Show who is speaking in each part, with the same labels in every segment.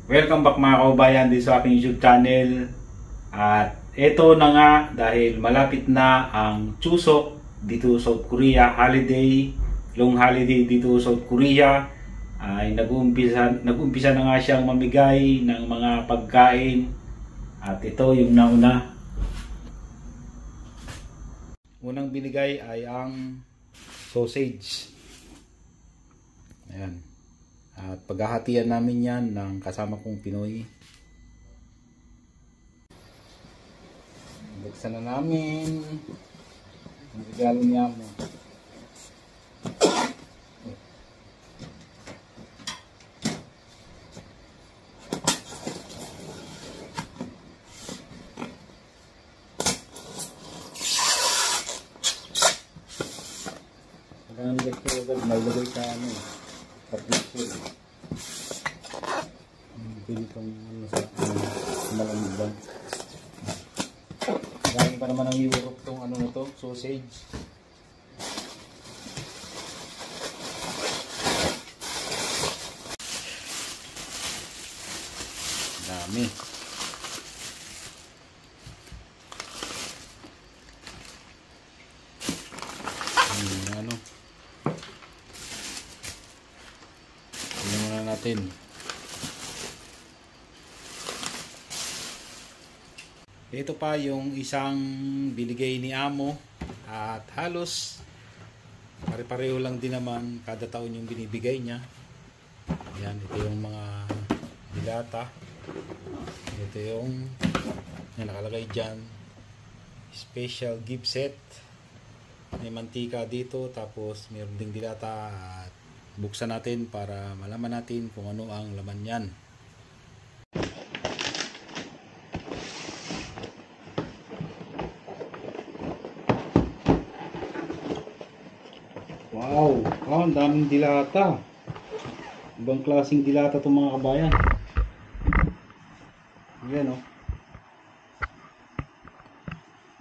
Speaker 1: Welcome back mga kaubayan din sa aking YouTube channel. At ito na nga, dahil malapit na ang Chuseok dito sa South Korea, long holiday dito sa South Korea, ay nag-umpisa na nga siyang mamigay ng mga pagkain. At ito yung nauna. Unang binigay ay ang sausage. Ayan. At paghahatian namin yan ng kasama kong Pinoy. Buksan na namin ang regalo niya mo. Ang nalagay ka ano, pag-picture. Pili kong sa malamig. Galing pa naman ang Europe tong ano na to, sausage. Dami. Ano? Tingnan muna natin. Ito pa yung isang binigay ni Amo at halos pare-pareho lang din naman kada taon yung binibigay niya. Ayan, ito yung mga dilata. Ito yung nakalagay dyan. Special gift set. May mantika dito, tapos mayroon ding dilata at buksan natin para malaman natin kung ano ang laman yan. Wow! Oh, ang daming dilata. Ibang klaseng dilata itong mga kabayan. Ayan o.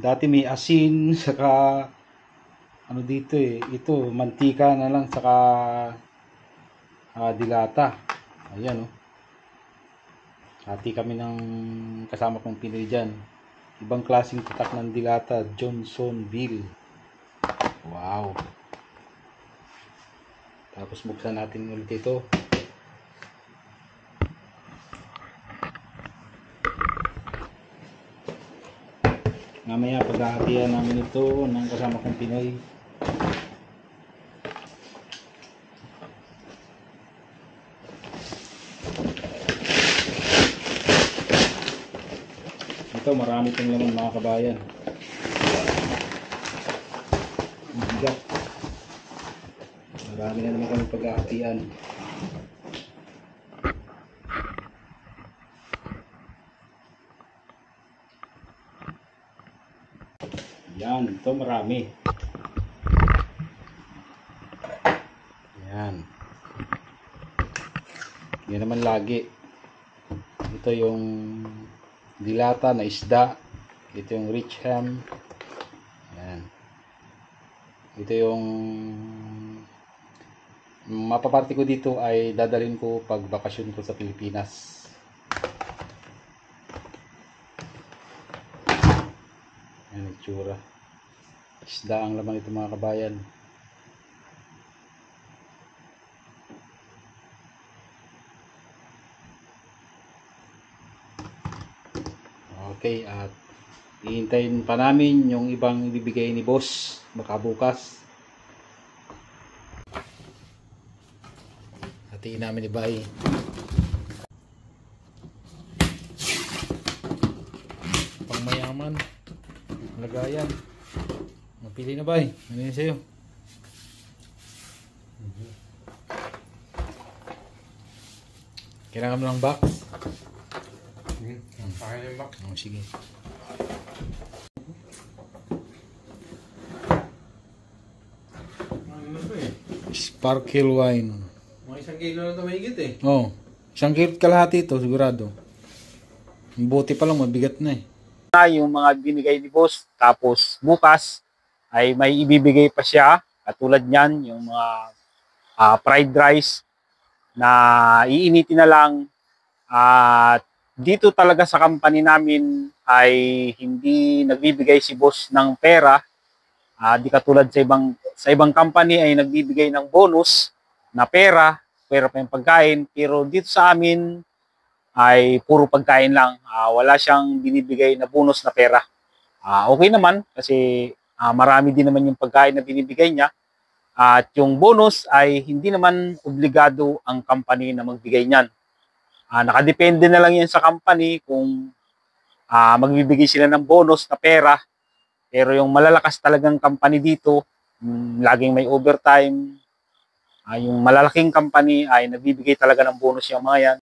Speaker 1: Dati may asin, saka ano dito eh. Ito, mantika na lang, saka dilata. Ayan o. Hati kami ng kasama kong Pinoy dyan. Ibang klaseng tatak ng dilata. Johnsonville. Wow! Tapos buksan natin ulit ito. Mamaya paghahatian namin ito ng kasama kong Pinoy. Ito marami itong laman mga kabayan. Bigat. Marami na naman kami paghahatian. Yan, ito marami. Yan. Yan naman lagi. Ito yung dilata na isda. Ito yung rich ham. Yan. Ito yung mapaparte ko dito ay dadalhin ko pag bakasyon ko sa Pilipinas. Yan ang itsura. Isda ang laman ito mga kabayan. Okay, at hihintayin pa namin yung ibang ibibigay ni boss baka bukas. Hatiin namin ni Bay. Pang mayaman lagayan. Mapili na Bay. Ano yun sa'yo? Kailangan mo ng box?
Speaker 2: Pakay yung box.
Speaker 1: Oh, sige.
Speaker 2: Ano ba eh?
Speaker 1: Sparkle wine.
Speaker 2: Mga 1 kilo na ito mahigit eh.
Speaker 1: Oh, 1 kilo kalahati ito sigurado. Yung bote pa lang mabigat na eh. Yung mga binigay ni boss, tapos bukas ay may ibibigay pa siya katulad niyan, yung mga fried rice na iinitin na lang
Speaker 3: At dito talaga sa company namin ay hindi nagbibigay si boss ng pera. Di katulad sa ibang company ay nagbibigay ng bonus na pera pa yung pagkain. Pero dito sa amin ay puro pagkain lang. Wala siyang binibigay na bonus na pera. Okay naman kasi marami din naman yung pagkain na binibigay niya. At yung bonus ay hindi naman obligado ang company na magbigay niyan. Nakadepende na lang yan sa company kung magbibigay sila ng bonus na pera. Pero yung malalakas talagang company dito, laging may overtime, yung malalaking company ay nagbibigay talaga ng bonus yung mga yan.